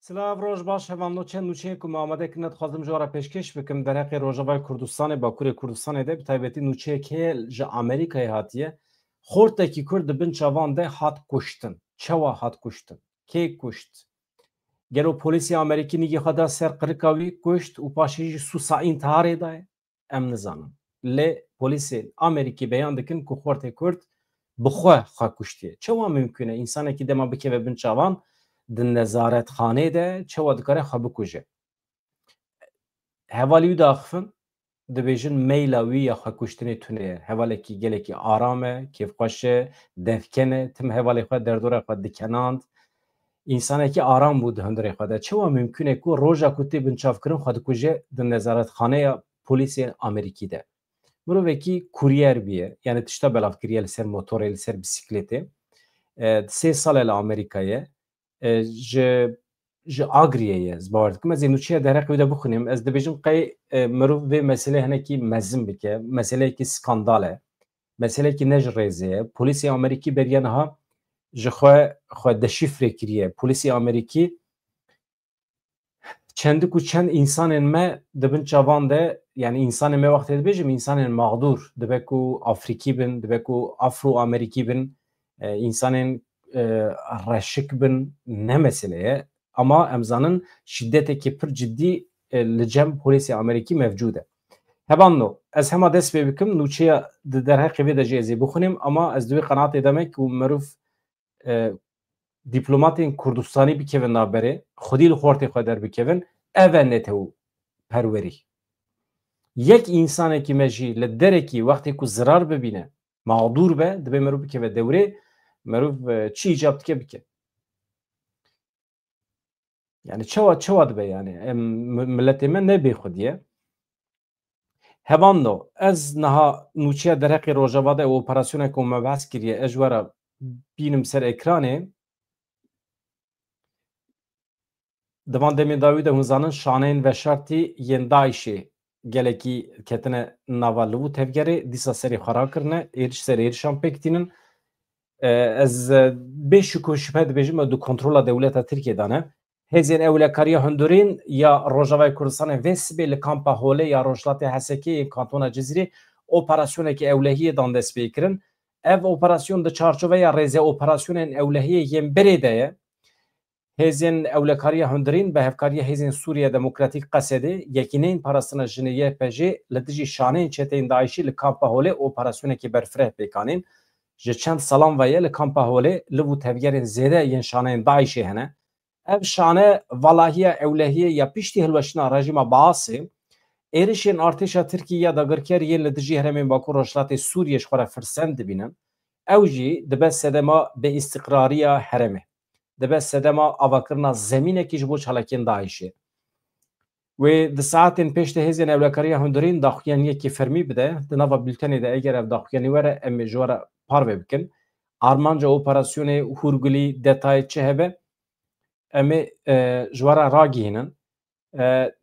سلااف ڕۆژ باش هەواڵۆ چەند نوچەیەک و مامەدەێک نەتخوازم ژۆرە پێشکەش بکەم دەرەقی ڕۆژەوای کوردستانی باکووری کوردستانی دە تایبەتی نوچەیەک هەیە ژە ئەمریکای هاتیە خۆرتێکی کورد بن چاوان دە هات کوشتن چەوە هات کوشتن کێ کوشت گەلو پۆلیسی ئەمریکی نیگی خەدا سەر قرکاوی کوشت و پاشیژی سوسا ئینتهارێدایە ئەم نزانم لێ پۆلیسی ئەمریکی بەیان دکن کو خۆرتێ کورد بخوا خوا کوشتیە چەوە ممکنە ئینسانێکی دەما بکەوێ بن چاوان di nezaretxanê de çawa dikare xwe bikuje. Hevalî wî daxivin dibêjin meyla wî ya xwekuştinê tune ye. Hevalekî gelekî aram e, kêfxweş e, devken e, tim hevalê xwe derdora xwe dikenand. İnsanekî aram bû di hundirê xwe de. Çawa mümkün e ku roja ku tê bin çavkirin xwe dikuje di nezaretxaneya polîsê Amerîkî de. Mirovekî kuryer bûye, yani tişta belavkiriye li ser motorê, li ser bisikletê. 3 sal li Amerîkayê ji Agriyê ez bawer dikim ez ê nûçeya derheqê de bixwînim ez dibêjim qey mirov vê meselê hinekî mezin bike meseleyekî skandal e meselekî ne ji rêzê ye polîsê Amerîkî beriya niha ji xwe deşifrê kiriye polîsê Amerîkî çendik û çend însanên me dibin çavan de yani însanên me wextê dibêjim însanên mağdur dibe ku Afrikî bin dibe ku Afro Amerîkî bin însanên reşik bin ne meseleye ama emzanın şiddeteki pir ciddi li cem polîsê Amerîkî mevcud e. Hebanno ez hema dest pê bikim nûçeya di derheqê vê de jî ez ê bixwînim ama ez di wê qenatê demek ku mirov dîplomatên Kurdistanî bikevin navberê xwedî li xortê xwe derbikevin ev e netew perwerî. Yek însanekî me jî li derekî wextê ku zirar bibîne mağdur be dibe mirov bikeve dewrê merov çi icap dike bike. Yani çawa dibe yani milletê me nebê xwediye. Hevanno ez niha nûçeya derheqê Rojava de operasyoneke ku me behs kiriye ez ji were bînim ser ekranê divan demê dawî de hûn zanin şaneyên veşartî yên Daişê gelekî ketine nava li wî tevgerê dîsa serê xwe rakirine êriş ser êrişan pêk tînin ez bêşik û şüphe dibêjim du kontrola dewleta Tirkiye de ne hêzên ewlekariya hundirên ya Rojavayê Kurdistanê vê sibê li kampa Holê ya Rojhilatê Hesekê kantona Cizîrê operasyonekî ewlehiyê dan dest pê kirin ev operasyon di çarçoveya rêze operasyonên ewlehiyê yên berê de ye hêzên ewlekariya hundirên bi hevkariya hêzên Sûriya Demokratîk Qesedê yekîneyên parastina jinê YPJ li dijî şaneyên çeteyên Daişî li kampa Holê operasyonekî berfireh pêkanîn ji çend salan veye li kampa Holê li vû tevgerên zêde yên şaneyên Daişê hene ev şane valahiya ewlehiyê ya piştî hilweşina rejîma Baasê êrişên artêşa Tirkiye ya dagirkeriyên li dijî herêmên Bakur Rojhilatê Sûriye ji xwe re firsend dibînin ew jî dibe sedema bêîstiqrariya herêmê dibe sedema avakirina zemînekî ji bo çalakên Daişê wê di saetên pêş de hêzên ewlekariya hundirên daxuyaniyekî fermî bide di nava bültenê de eger ev daxuyanî were em ê ji were parve bikin armanca operasyonê hûrgilî detayê çi hebe em ê ji were ragihînin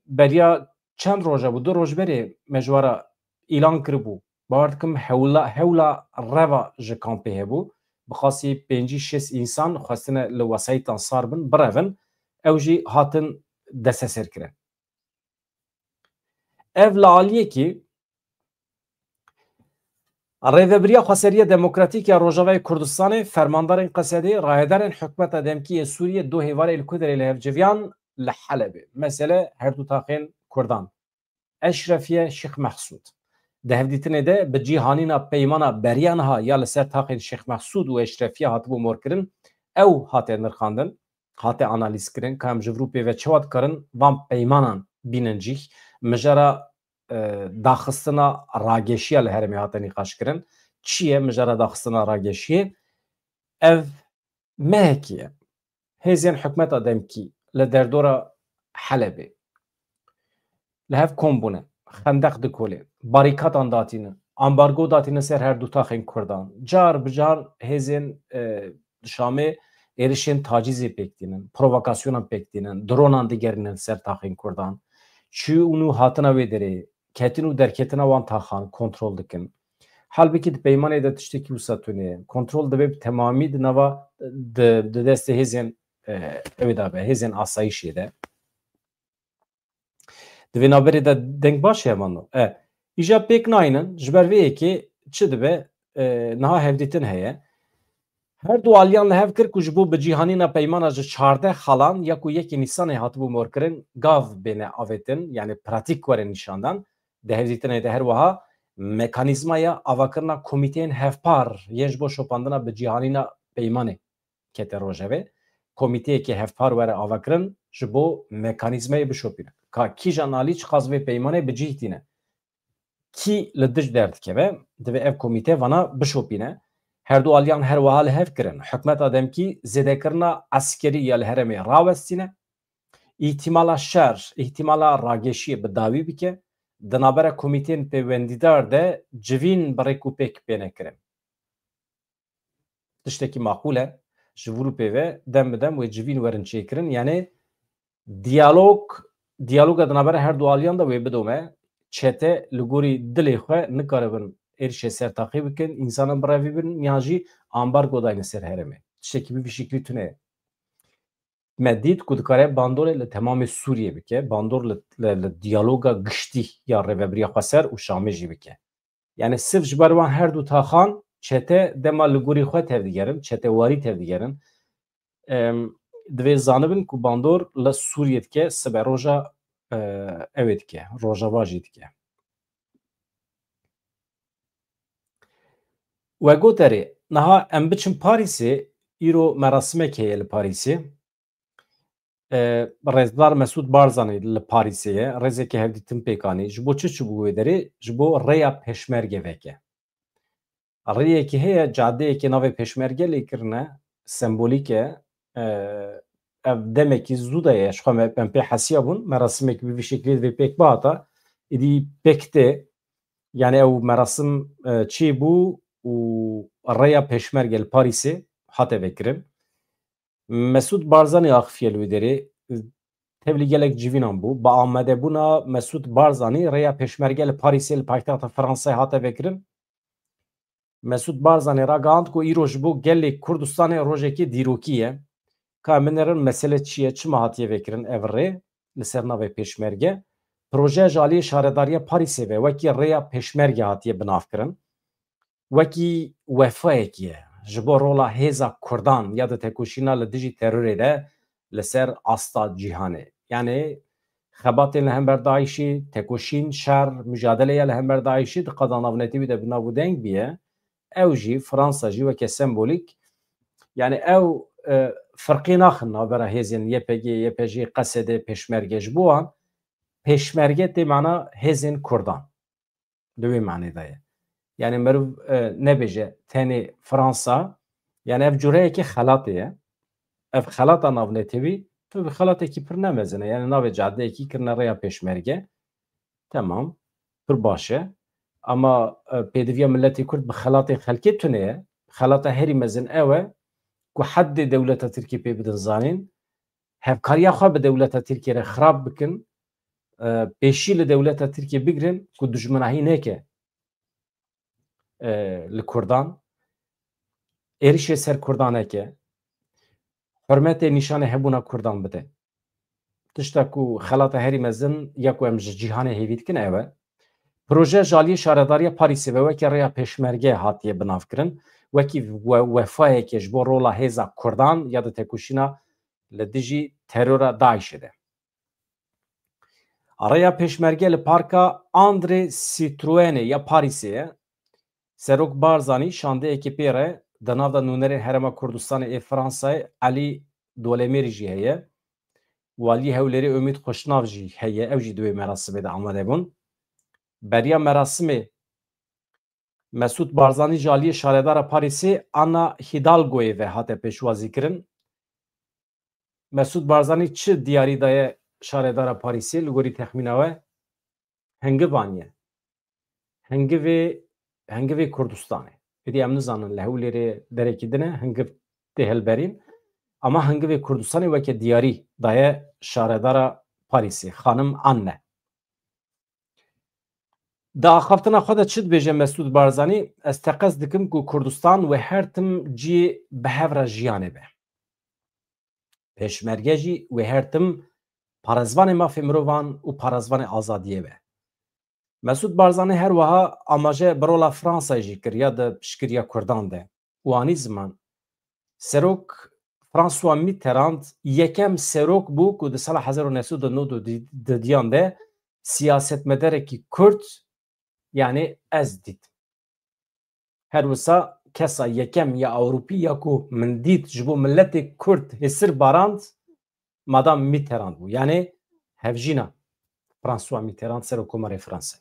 beriya çend roja bû 2 roj berê me ji were îlan kiribû bawer dikim hewla reva ji kampê hebû bixasî 5-6 însan xwestine li wesayîtan sar bin birevin ew jî hatin desteserkirin ev li aliyekî Rêveberiya Xweseriya Demokratîk ya Rojavayê Kurdistanê fermandarên Qesedê rayedarên hikûmeta demkî yê Sûriye du hêvarê li Kuderê li hevciviyan li Helebê mesele her du taxên Kurdan Eşrefiye Şêx Mehsûd di hevdîtinê de bi cîhanîna peymana beriya niha ya li ser taxên Şêx Mehsûd û Eşrefiye hatibû morkirin ew hate nirxandin hate analîzkirin ka em ji Ewropê ve çawa dikarin van peymanan bînin cih mijara daxistina rageşiya li herêmê hate nîqaşkirin çi ye mijara daxistina rageşiyê ev mehekî ye hêzên hikûmeta demkî li derdora Helebê li hev kom bûne xendeq dikolê barîkatan datînin ambargo datînin ser her du taxên Kurdan car bi car hêzên Şamê êrişên tacîzê pêk dînin provokasyonan pêk dînin dronan digerînin ser taxên Kurdan çû û hatina wê derê ketin û derketina wan taxan kontrol dikin halbekî di peymanê de tiştekî wisa tune kontrol dibe bi temamî di nava di destê hêzên ev da be hêzên asayişê de di vê naberê de deng baş e mano îja pêk nayînin ji ber vê yekê çi dibe niha hevdîtin heye her du aliyan li hev kir ku ji bo bi cîhanîna peymana ji 14 xalan ya ku yekê Nîsanê hatibû morkirin gav bêne avêtin yani pratik were nîşandan di hevdîtinê de her wiha mekanîzmaya avakirina komîteyên hevpar yên ji bo şopandina bi cîhanîna peymanê kete rojevê komîteyekê hevpar were avakirin ji bo mekanîzmayê bişopîne ka kîjan alî çi qas vê peymanê bi cih tîne kî li dij derdikeve divê ev komîte vana bişopîne her du aliyan her wiha li hev kirin hikûmeta demkî zêdekirina eskerî ya li herêmê rawestîne îhtîmala şer îhtîmala rageşiyê bi dawî bike di navbera komîteyên peywendîdar de civîn bi rêk û pêk pêne kirin tiştekî maqûl e ji vir û pêve dem bi dem wê civîn werin çêkirin yani diyaloga di navbera her du aliyan da wê bidome çete li gorî dilê xwe nikaribin êrişê sertaxî bikin însanan birevî bin yan jî ambargo dayne ser herêmê tiştekî bi vî şeklî tune me dît ku dikare bandorê li temamê Sûriyê bike bandor li diyaloga giştî ya rêveberiya Xweser û Şamê jî bike yani sirf ji ber wan her du taxan çete dema li gorî xwe tevdigerin çetewarî tevdigerin divê zanibin ku bandor li Sûriyê dike sibe roja evê dike rojava jî dike we goterê niha em biçin Parîsê îro merasimek heye li Parîsê Rêzdar Mesûd Barzanî li Parîsê ye rêzekî hevdîtin pêkanî ji bo çi çibû wê derê ji bo rêya pêşmerge veke rêyekî heye cadeyekê navê pêşmerge lêkirine sembolîk e ev demekî zû de ye ji xwe em pê hesiya bûn merasimekî bi vî şeklî vê pêk bihata êdî pêk tê yani ew merasim çê bû û rêya pêşmerge li Parîsê hate vekirin Mesûd Barzanî axifiye li wê derê tevlî gelek civînan bû bi amedebûna Mesûd Barzanî rêya pêşmerge li Parîsê li paytexta Fransayê hate vekirin Mesûd Barzanî ragihand ku îro ji bo gelê Kurdistanê rojekê dîrokî ye ka min erin mesele çi ye çima hatiye vekirin ev rê li ser navê pêşmerge projeya ji aliyê şaredariya Parîsê ve wekî rêya pêşmerge hatiye binavkirin wekî wefayekî ye ji bo rola hêza Kurdan ya di tekoşîna li dijî terorê de li ser asta cîhanê yani xebatên li hember Daişî tekoşîn şer mücadeleya li hember Daişî di qeda navnetî wî de bi nav û deng bîye ew jî Fransa jî weke sembolîk yani ew firqî naxin navbera hêzên YPG, YPJ, Qesedê pêşmerge ji bo wan pêşmerge tê mena hêzên Kurdan di wê manê de ye yani meriv nebêje tenê Fransa yani ev cureyekî xelatê ye ev xelata navnetî tu bi xelatekî pir nemezin e yani navê cadeyekî kirine rêya pêşmerge temam pir baş e ama pêdiviya milletê Kurd bi xelatê xelkê tune ye xelata herî mezin ew e ku heddê dewleta Tirkiye pê bidin zanîn hevkariya xwe bi dewleta Tirkiye re xirab bikin pêşî li dewleta Tirkiye bigirin ku dijminahî neke li Kurdan êrişê ser Kurdan neke hurmetê nîşanê hebûna Kurdan bide tişta ku xelata herî mezin ya ku em ji cîhanê hêvî dikin ew e proje ji aliyê şaredariya Parîsê ve wekî rêya pêşmerge hatiye binavkirin wekî wefayekê ji bo rola hêza Kurdan ya di tekoşîna li dijî terora Daişê de rêya pêşmerge li parka André Citroenê ya Parîsê ye Serok Barzanî şandeyekî pê re di nav da nûnerên Herêma Kurdistanê ê Fransayê Elî Dolemêrî jî heye walî Hewlêrê Umîd Xweşnav jî heye ew jî di wê merasimê de amade bûn beriya merasimê Mesûd Barzanî ji aliyê şaredara Parîsê Ana Hidalgoyê ve hate pêşwazîkirin Mesûd Barzanî çi diyarî daye şaredara Parîsê li gorî texmîna we hingivan ye hingivê Kurdistanê êdî em nizanin li Hewlêrê derekî dine hingiv tê hilberîn ama hingivê Kurdistanê weke diyarî daye şaredara Parîsê xanim Anne di axaftina xwe de çi dibêje Mesûd Barzanî ez teqez dikim ku Kurdistan we her tim ciyê bi hev re jiyanê be Peşmerge jî wê her tim parezvanê mafê mirovan û parezvanê azadiyê be. Mesûd Barzanî her wiha amaje bi rola Fransayê jî kir ya di piştgiriya Kurdan de. û anî ziman Serok François Mitterrand yekem serok bû ku di sala 1990 di diyan de siyasetmederekî Kurd yani ez dît. Her wisa kesa yekem ya Ewropî ya ku min dît ji bo milletê Kurd hêsir barand Madame Mitterrand bû. Yani hevjîna François Mitterrand Serokkomarê Fransayê.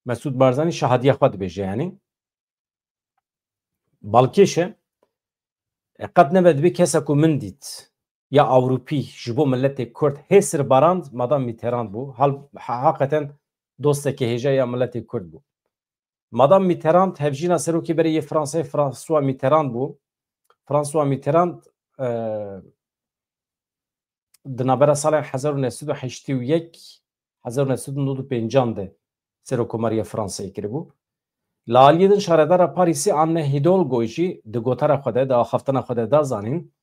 Mesûd Barzanî şehadiya xwe dibêje yani. Balkêşe qet nebe dibê kesa ku min dît ya Ewropî ji bo milletê Kurd hêsir barand Madame Mitterrand bû. Hakikaten dostekî hêja ya milletê Kurd bû. Madame Mitterrand hevjîna serokê berê yê Fransayê François Mitterrand bû. François Mitterrand di navbera salên 1981 1995 de Serokkomariya Fransayê kiribû. Li aliyê din şaredara Parîsê Anne Hidalgo jî di gotara xwe de di axaftina xwe de da zanîn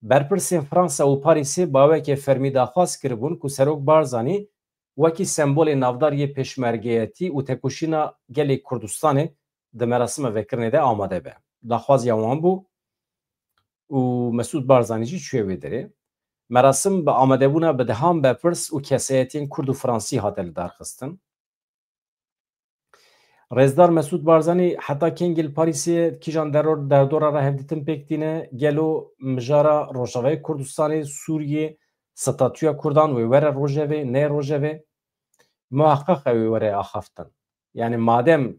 berpirsên Fransa û Parîsê bawekê fermî daxwaz kiribûn ku Serok Barzanî wekî sembolê navdariyê pêşmergeyetî û tekoşîna gelê Kurdistanê di merasîma vekirinê de amade be. Daxwaziya wan bû û Mesûd Barzanî jî çûye wê derê. Merasim bi amadebûna bi dehan berpirs û keseyetên Kurd û Fransî hate li darxistin. Rêzdar Mesûd Barzanî heta kengî Parîsê kîjan derdora re hevdîtin pêk tîne gelo mijara Rojavayê Kurdistanê Sûriyê statûya Kurdan wê were rojevê ne rojevê muheqqeq ew ê were axaftin. Yani madem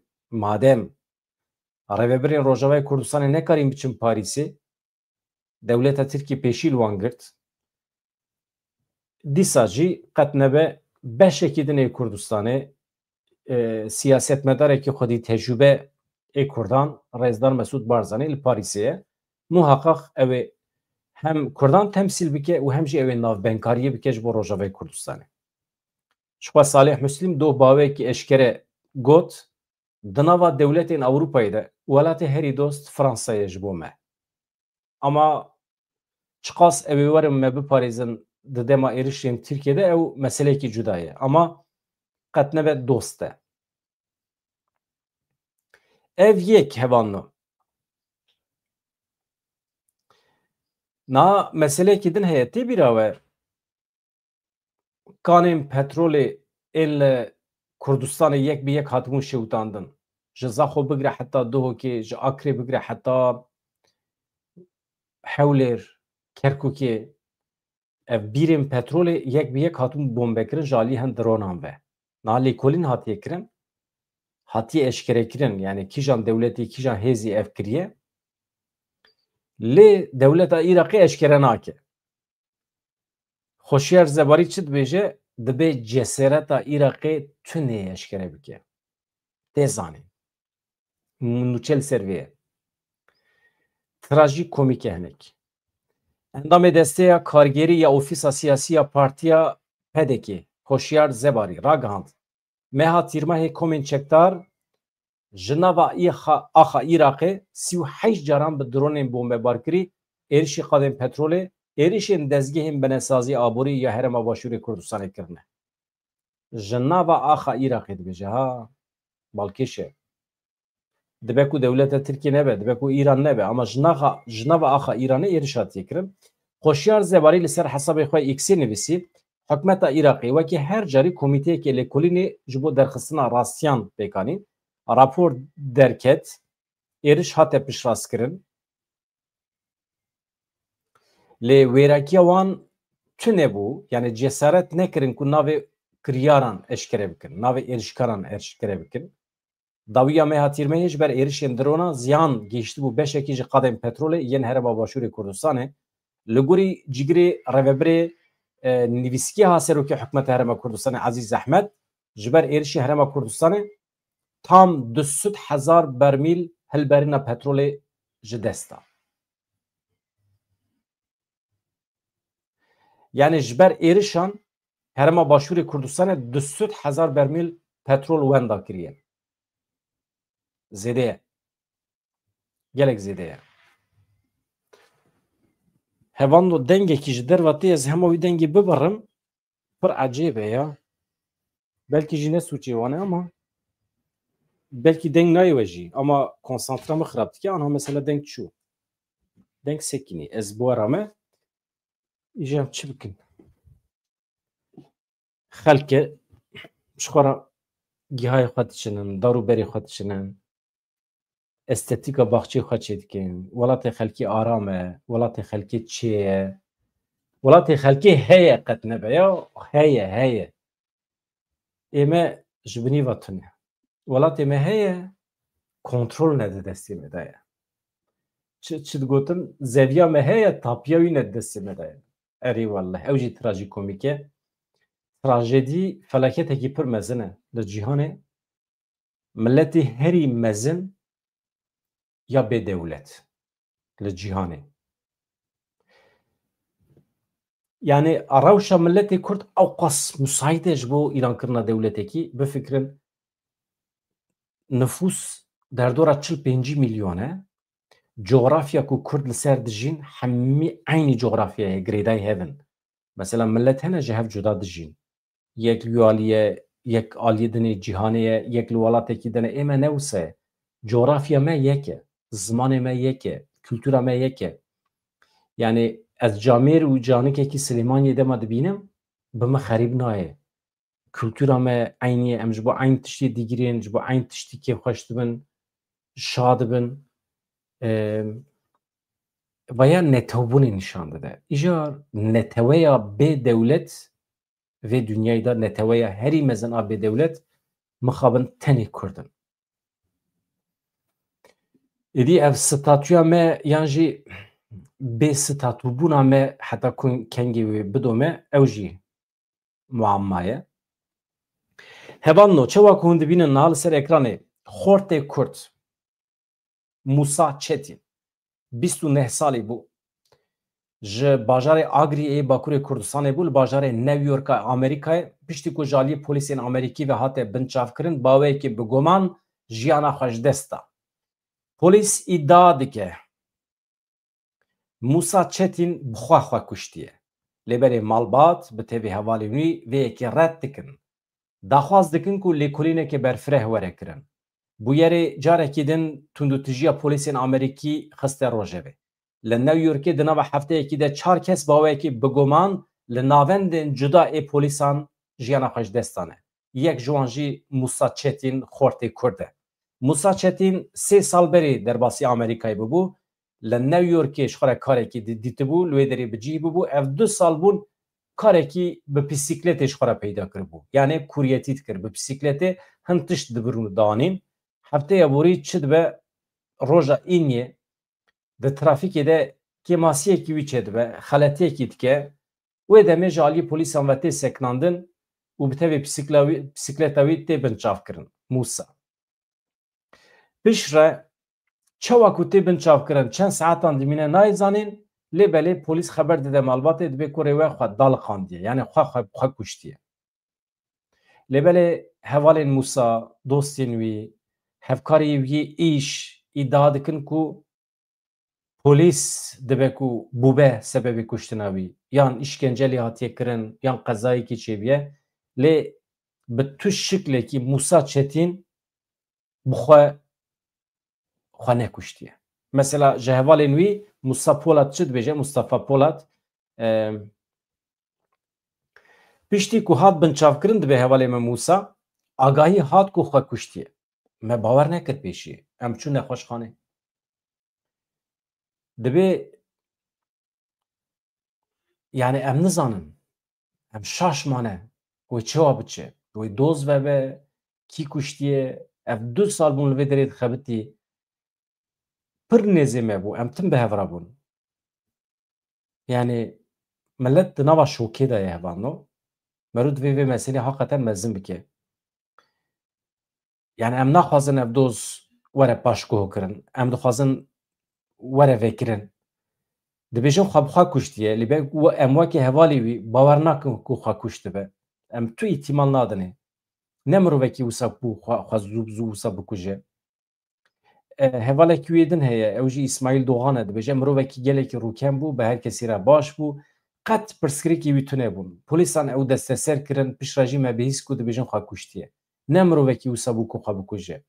rêvebirên Rojavayê Kurdistanê nekarîn biçin Parîsê dewleta Tirkî pêşî li wan girt dîsa jî qet nebe beşekî din ê Kurdistanê siyasetmedarekî xwedî tecrübe ê Kurdan Rêzdar Mesûd Barzanî li Parîsê ye. Muheqqeq ew ê hem Kurdan temsîl bike û hem jî ew ê navbenkariyê bike ji bo Rojavayê Kurdistanê. Ji xwe Salih Müslim doh bawekî eşkere got di nava dewletên Ewropayê de welatê herî dost Fransayê ji bo me. Ama çiqas ew ê werin me biparêzin di dema êrişên Tirkiyeyê de ew meseleyekî cuda ye. Ama qet nebe dost e. Ev yek hevanno. Na meseleyekî din heye tê bîra we kanên petrolê ên li Kurdistanê yek bi yek hatibûn şewitandin. Ji Zaxo bigire heta Duhokê, ji Akrê bigire heta Hewlêr, Kerkûkê ev bîrên petrolê yek bi yek hatibûn bombekirin ji aliyê hin dronan ve. Na lêkolîn hatiye kirin, hatiye eşkerekirin yani kîjan dewletî kîjan hêzî ev kiriye lê dewleta Iraqê eşkere nake. Xoşyar Zebarî çi dibêje dibe cesereta Iraqê tunê eşkere bike. Tê zanîn. Nûçe li ser vê ye. Trajîkomîk e hinek. Endamê desteya kargerî ya Ofîsa Siyasî ya Partiya PDK Xoşyar Zebarî ragihand meha tîrmehê komên çekdar ji nava axa Iraqê 38 caran bi dronên bombebarkirî êrişî qadên petrolê êrişên dezgehên benesazî aborî ya Herêma Başûrê Kurdistanê kirine. Ji nava axa Iraqê dibêje ha balkêş e. Dibe ku dewleta Tirkiye nebe, dibe ku İran nebe ama ji nava axa İranê êriş hatiye kirin. Xoşyar Zebarî li ser hesabê xwe X'ê nivîsî hikûmeta Iraqê wekî her carî komîteyekê lêkolînê ji bo derxistina rastiyan pêkanîn rapor derket êriş hate piştrast-kirin lê wêrekiya wan tune bû yani cesaret nekirin ku navê kiryaran eşkere bikin navê êrişkaran eşkere bikin. Dawiya meha tîrmehê ji ber êrişên dronan ziyan gêştibû beşekî ji qadên petrolê yên Herêma Başûrê Kurdistanê li gorî cigirê rêvebirê nivîskiya serokê hikûmeta Herêma Kurdistanê Ezîz Ehmed ji ber êrişê Herêma Kurdistanê tam 200,000 bermîl hilberîna petrolê ji dest da. Yani ji ber êrişan Herêma Başûrê Kurdistanê 200,000 bermîl petrol wenda kiriye. Zêde ye. Gelek zêde ye. Hevando dengekî ji dervatê ez hema wî dengê bibirim pir ecêb e ya. Belkî jî ne sûçê wan e ama belkî deng nayê we jî ama konsantra min xirab dike aniha mesela deng çû. Deng sekînî ez bi wera me îjî em çi bikin? Xelke ji xwe re gihayê xwe diçinin, darûberê xwe diçinin, estêtîka baxçeyê xwe çê dikin, welatê xelkî aram e, welatê xelkî çê ye, welatê xelkî heye qet nebe ya heye heye. Ême ji binîva tune. Welatê me heye kontrol ne di destê me de ye. Çi digotin zeviya me heye tapiya wî ne di destê me de ye. Erê wallah ew jî trajîkomîk e. Trajedî felaketekî pir mezin e li cîhanê. Milletê herî mezin ya bêdewlet li cîhanê. Yani rewşa milletê Kurd ew qas müsait e ji bo îrankirina dewletekî bifikirin nüfus derdora 45 milyon e. Coğrafya ku Kurd li ser dijîn hemî aynî coğrafyayê girêdayê hevin. Mesela millet hene ji hev cuda dijîn. Yek li aliyê yek aliyê dinê cîhanê ye, yek li welatekî de ne ême ne wisa ye. Coğrafya me yek e, zimanê me yek e, kültûra me yek e. Yani ez camêr û canikekî Silêmaniyê de me dibînim bi me xerîb naye. Kültûra me aynî ye, em ji bo aynî tiştê digirên, ji bo aynî tiştî kêfxweş dibin, şa dibin. Veya netewbûnê nîşan dide. Îja neteweya bêdewlet vê dunyayê de neteweya herî mezin a bêdewlet mixabin tenê Kurd in. Êdî ev statûya me yan jî bêstatûbûna me heta kengê wê bidome ew jî muamma ye. Hevanno çawa ku hûn dibînin niha li ser ekranê Xortê Kurd Musa Çetin 29 salî bû. Ji bajarê Agriyê Bakurê Kurdistanê bû li bajarê New York'a Amerîkayê piştî ku ji aliyê polîsên Amerîkî ve hate binçavkirin baweyekî bi guman jiyana xwe ji dest da. Polîs îdia dike Musa Çetin bi xwe kuştiye. Lêberê malbat bi tevî hevalên wî vê yekê red dikin. Daxwaz dikin ku lêkolînekê berfireh were kirin. Bûyerê carekî din tundûtijiya polîsên Amerîkî xiste rojevê. Li New Yorkê di nava hefteyekî de 4 kes baweyekî bi guman li navendên cuda ê polîsan jiyana xwe ji dest dane. Yek ji wan jî Musa Çetin Xortê Kurd e. Musa Çetin 3 sal berê derbasî Amerîkayê bibû. Li New Yorkê ji xwe re karekî dîtibû, li wê derê bi cî bibû. Ev 2 sal bûn karekî bi pîsîkletê ji xwe re peyda kiribû. Yani kuryetî dikir. Bi pîsîkletê hin tişt dibirûn danîn. Hefteya borî çi dibe roja îniyê di trafîkê de kêmasiyekî wî çêdibe, xeletiyekî dike, wê demê ji aliyê polîsan ve tê seknandin û bi tevê pîsîkleta wî tê binçavkirin. Musa. Piştre çawa ku tê binçavkirin çend saetan dimîne nayê zanîn, lêbelê polîs xeber dide malbatê dibe ku rê we xwe dalixandiye, yani xwe kuştiye. Lêbelê hevalên Musa, dostên wî, hevkarê wî îş îdia dikin ku polîs dibe ku bûbe sebebê kuştina wî yan îşkencelê hatiye kirin yan qezayekî çêbiye lê bi tu şiklekî Musa Çetin bi xwe nekuştiye. Mesela ji hevalên wî Musa Polat çi dibêje Mustafa Polat piştî ku hat binçavkirin dibe hevalê me Musa agahî hat ku xwe kuştiye. Me bawer nekir pêşî em çû nexweşxanê. Dibe yani em nizanin em şaşmane wê çawa biçe wê doz vebe kî kuştiye ev 2 sal bûn li vê derê dixebitî pir nêzê me bû em tim bi hev re bûn. Yani millet di nava şokê de ye hevano merû divê vê meselê heqeten mezin bike. Yani em naxwazin ev doz were paşguh kirin, em dixwazin were vekirin. Dibêjin xwe bi xwe kuştiye lê em wekî hevalê wî bawer nakin ku xwe kuşt dibe. Em tu îhtîmal nadinê. Ne mirovekî wisa bû xwe zû wisa bikuje. hevalek wê din heye ew jî İsmail Doğan dibêje mirovekî gelekî rûkem bû bi her kesî re baş bû qet pirsgirêkî wî tune bûn polîsan ew desteser kirin pişra jî me bihîst ku dibêjin xwe kuştiye ne mirovekî wisa bû ku xwe bikuje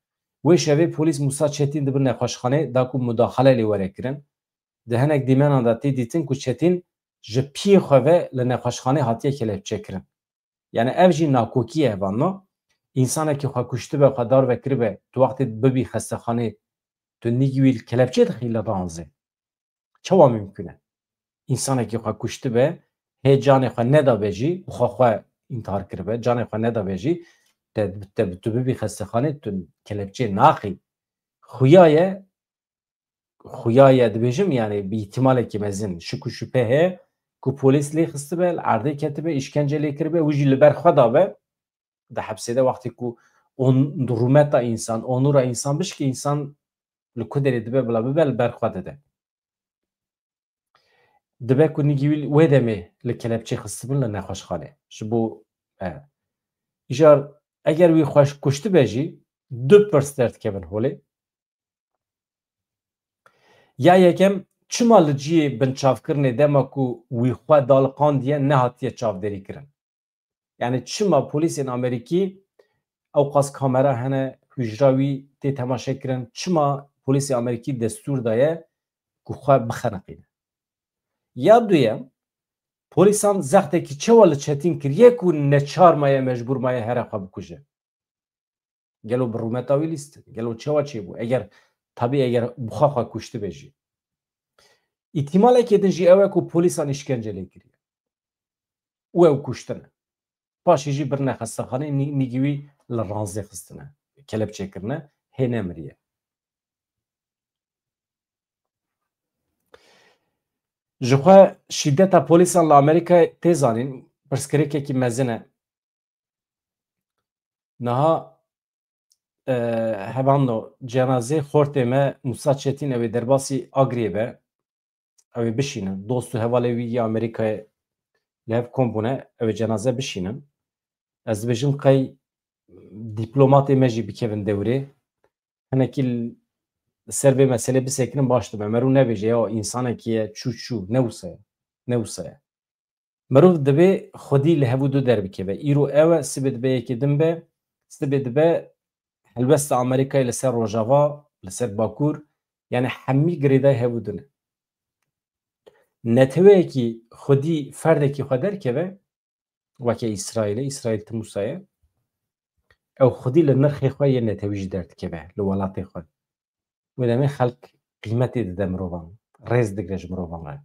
wê şevê polîs Musa Çetin dibir nexweşxanê da ku mudaxale lê were kirin di hinek dîmenan da tê dîtin ku Çetin ji piyê xwe ve li nexweşxanê hatiye kelepçe kirin yani ev jî nakokî ye hevanno însanekî xwe kuştibe xwe dar vekiribe tu wextê bibî xestexanê tu nîgî wî kelepçe dixî li ranzê çawa mümkün e însanekî xwe kuştibe hê canê xwe nedabe jî xwe xwe intihar kiribe canê xwe nedabe jî tu bibî xestexanê tu kelepçe naxî xuya ye dibêjim yani bi îhtimalekî mezin şik û şüphe heye ku polîs lê xistibe li erdê ketibe îşkence lê kiribe wî jî li ber xwe dabe di hepsê de wextê ku rûmeta însan onûra însan bişkî însan li ku derê dibe bila bibe li ber xwe dide dibe ku nîgî wê demê li kelepçe xistibin li nexweşxanê ji bo îjar eger wî xwe kuştibe jî du pirs derdikevin holê ya yekem çima li ciyê binçavkirinê dema ku wî xwe daliqandiye nehatiye çavderî kirin yani çima polîsên Amerîkî ew qas kamera hene hûjra wî tê temaşe kirin çima polîsê Amerîkî destûr daye ku xwe bixeniqîne ya duyem polîsan zextekî çawa li Çetin kiriye ku neçar maye mecbûr maye here xwe bikuje gelo bi rûmeta wî lîstin gelo çawa çêbû eger tabii eger bixwe xwe kuştibe jî îhtimalekê din jî ew e ku polîsan îşkence lê kiriye û ew kuştine paşê jî birine xestexanê nîgî wî li ranzê xistine kelepçekirine hê nemiriye ji xwe şîddeta polîsan li Amerîkayê tê zanîn pirsgirêkekî mezin e niha hevano cenazê xortê me Musa Çetin ew ê derbasî Agriyê be ew ê bişînin dost û hevalê wî yê Amerîkayê li hev kom bûne ew ê cenaze bişînin ez dibêjim qey dîplomatê me jî bikevin dewrê hinekî li ser vê meselê bisekirin baş dibe merû nebêje ya însanekî ye çû ne wisa ye mirov dibe xwedî li hevû du derbikeve îro ew e sibê dibe yekê din be sibê dibe helbesta Amerîkayê li ser Rojava li ser Bakur yani hemî girêdayê hevû din e neteweyekî xwedî ferdekî xwe derkeve weke İsraîl Timûsa ye ew xwedî li nirxê xwe yê netewî jî derdikeve li welatê xwe wê demê xelk qîmetê dide mirovan rêz digre ji mirovan re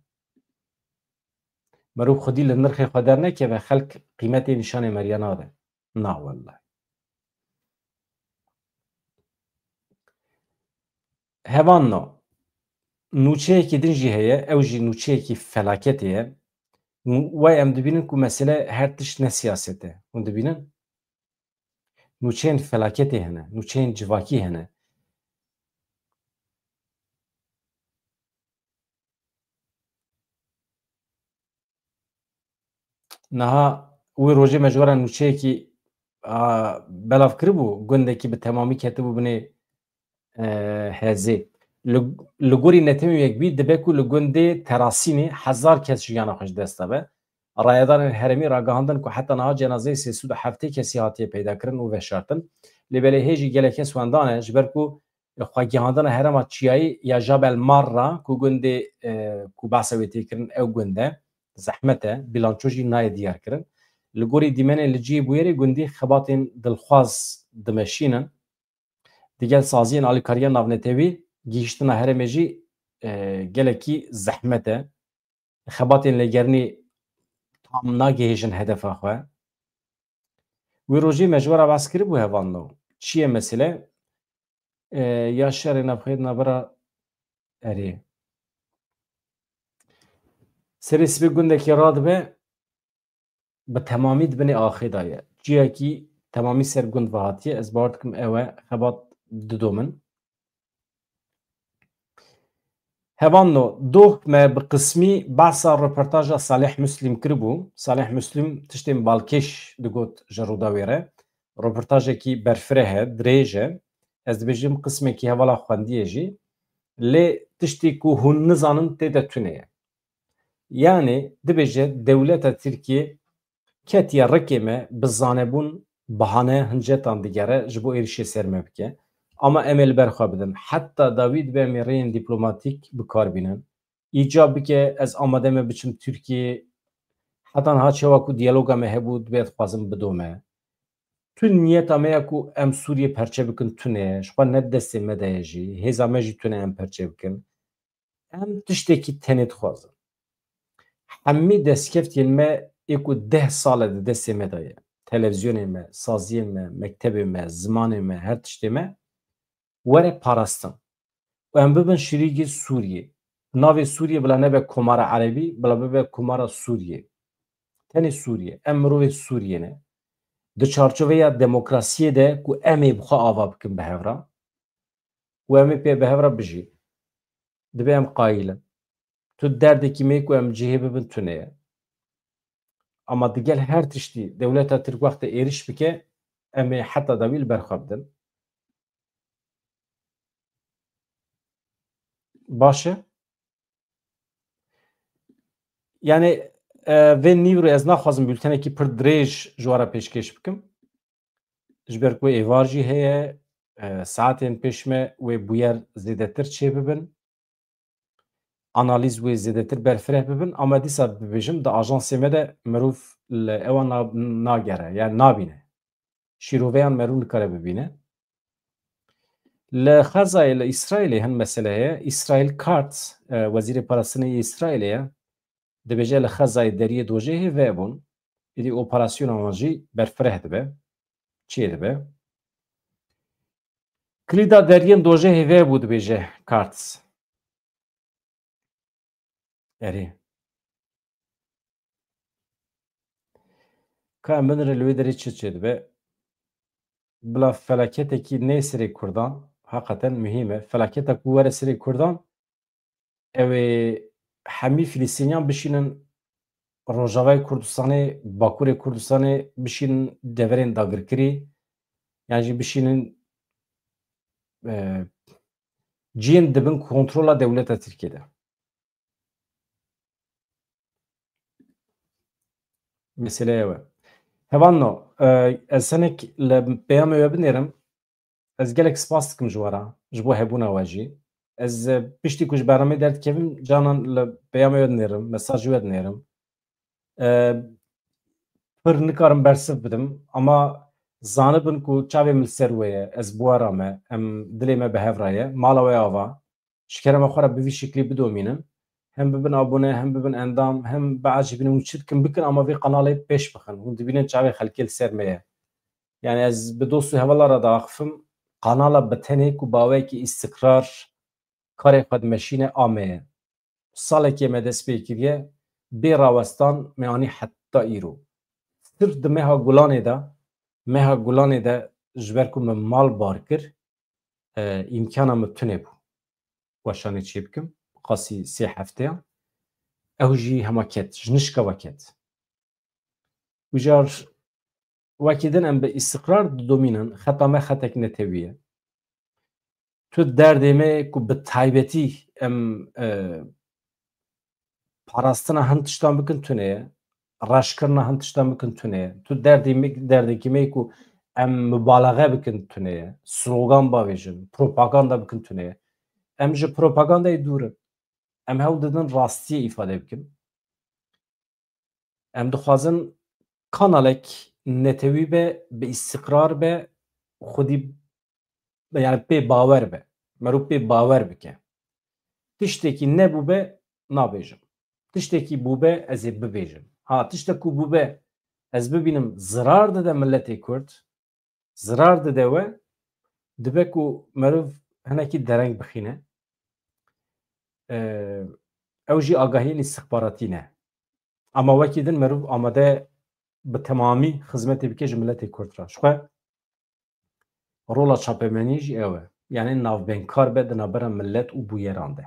merû xwedî li nirxê xwe dernekeve xelk qîmetê nîşanê meriye nade na welleh hevan no nûçeyekî din jî heye ew jî nûçeyekî felaketê ye we em dibînin ku mesele her tişt ne siyaset e hûn dibînin nûçeyên felaketê hene nûçeyên civakî hene niha wê rojê me ji were nûçeyekî belav kiribû gundekî bi temamî ketibû binê hezê li gorî netemê yekbî dibe ku li gundê Terasînê hezar kes jiyana xwe ji dest dabe rayedanên herêmî ragihandin ku heta niha cenazeyê sêsû û heftê kesî hatiye peydakirin û veşartin lêbelê hê jî gelek kes wendan e ji ber ku xwegihandina herêma Çiyayê ya Jabel Marra ku gundê ku behsa wê tê kirin ew gund e zehmet e bîlanço jî nayê diyarkirin li gorî dîmenê li ciyê bûyerê gundî xebatên dilxwaz dimeşînin digel saziyên alîkariya navnetewî gihîştina herêmê jî gelekî zehmet e xebatên lêgernî tam nagihêjin hedefa xwe wê rojê me ji were behs kiribû hevanno çi ye mesele ya şerê navxeyê navbera erê serê sibê gundekî radibe bi temamî dibinê axê da ye ciyekî temamî ser gund vehatiye ez bawer dikim ew e xebat didomin hevanno doh me bi qismî behsa reportaja Salih Müslim kiribû Salih Müslim tiştên balkêş digot ji rûdawê re reportajekî berfireh e dirêj e ez dibêjim qismekî hevala xwendiyê jî lê tiştî ku hûn nizanin tê de tune ye. Yani dibêje dewleta Tirkiye ketiye rikê me bi zanebûn bihaneya hincetan digere ji bo êrişê ser me bike. Ama em ê li ber xwe bidin. Heta dawî dibe em ê rêyên dîplomatîk bikarbînin. Îcab bike ez amade me biçim Tirkiye heta niha çawa ku diyaloga me hebû dibe dixwazim bidome. Tu niyeta me ye ku em Sûriye perçe bikin tune, ji xwe ne destê me de ye jî, hêza me jî tune em perçe bikin. Em tiştekî tenê dixwazin. Hemî destkeftiyên me ê ku 10 sal e di destê me de ye. Televizyonê me, saziyên me, mektebê me, zimanê me, her tiştê me were parastin. û em bibin şîrîgê Sûriyê. Navê Sûriye bila nebe Komara Erebî, bila bibe Komara Sûriye. Tenê Sûriye. Em mirovê Sûriye ne. Di çarçoveya demokrasiyê de ku em ê bixwe ava bikin bi hevra û em ê pê bi hevra bijî. Dibe em qayîlin. Tu derdekî me ku em cihê bibin tune ye. Ama digel her tiştî dewleta Tirk wextê êriş bike em ê heta dawî li ber xwe bidin. Baş e? Yani vê nîvro ez naxwazim bültenekî pir dirêj ji we re pêşkêş bikim. Ji ber ku êvar jî heye, saetên pêş me wê bûyer zêdetir çê bibin. Analîz wê zêdetir berfireh bibin ama dîsa bibêjim di ajansê me de mirov li ewan nagere yani nabîne. Şîroveyan merû nikare bibîne. Li Xezayê li İsraîlê hin mesele heye. İsraîl Katz, Wezîrê Parastinê yê İsraîlê ye. Dibêje li Xezayê deriyê dojehê vebûn. Êdî operasyona wan jî berfireh dibe. Çê dibe. Kilîda deriyên dojehê vebû dibêje Katz. Erê. Ka em binire li wê derê çi çê dibe? Bila felaketekî nê serê Kurdan heqeten mühîm e. Felaketa ku were serê Kurdan ew ê hemî Filîstînyan bişînin Rojavayê Kurdistanê, Bakurê Kurdistanê bişînin deverên dagirkirî yan jî bişînin ciyên dibin kontrola dewleta Tirkiye de. Mesele ew e. Hevano ez hinek li peyamê we binêrim. Ez gelek spas dikim ji we re ji bo hebûna we jî. Ez piştî ku ji beramê derdikevim canan li peyamê we dinêrim, mesajê we dinêrim. Pir nikarim bersiv bidim ama zanibin ku çavê min li ser we ye, ez bi we re me, em dilê me bi hev re ye, mala we ava, ji kerema xwe re bi vî şeklî bidomînin. Hem bibin abone, hem bibin endam, hem biacîbînin û çi dikin bikin ama vê kanalê pêş bixin. Hûn dibînin çavê xelkê li ser me ye. Yani ez bi dost û hevala re diaxivim kanala bi tenê ku bawekî îstikrar karê xwe dimeşîne a me ye. Salekê me dest pê kiriye bê rawestan me anî heta îro. Sirf di meha Gulanê de ji ber ku min mal bar kir îmkana min tune bû. Weşanê çê bikim qasî 3 hefteyan. Ew jî hema ket, ji nişka we ket. Ûjar wekî din em bi îstikrar didomînin xeta me xetek netewî ye. Tu derdê me ku bi taybetî em parastina hin tiştan bikin tune ye. Reşkirina hin tiştan bikin tune ye. Tu derdekî me ku em mübalaxe bikin tune ye. Slogan bavêjin, propaganda bikin tune ye. Em ji propagandayê dûr in. Em hewl didin rastiyê îfade bikin. Em dixwazin kanalek netewî be, bi îstikrar be, xwedî yani pê bawer be. Merû pê bawer bike. Tiştekî nebû be nabêjim. Tiştekî bû be ez ê bibêjim. Ha tiştek ku bû be ez bibînim zirar dide milletê Kurd, zirar dide we dibe ku merov hinekî dereng bixîne. Ew jî agahiyên îstixbaratî ne. Ama wekî din merov amade bi temamî xizmetê bike ji milletê Kurd re. Ji xwe rola çapemenî jî ew e. Yani navbênkar be di navbera millet û bûyeran de.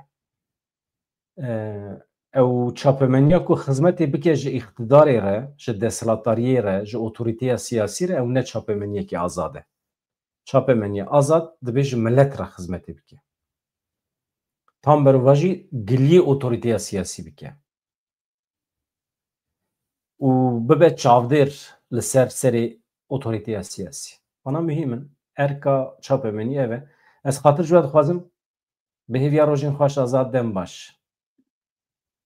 Ew çapemeniya ku xizmetê bike ji îqtidarê re, ji desthilatdariyê re, ji otorîteya siyasî re ew ne çapemeniyekî azad e. çapemeniye azad dibe ji millet ra xizmetê bike. Tam berva jî giliyê otoriteya siyasî bike. û bibe çavdêr li ser serê otoriteya siyasî. Bana mühim in erka çapemeniye ev e. Ez xatir ji we dixwazim bi hêviya rojên xweş azad dem baş.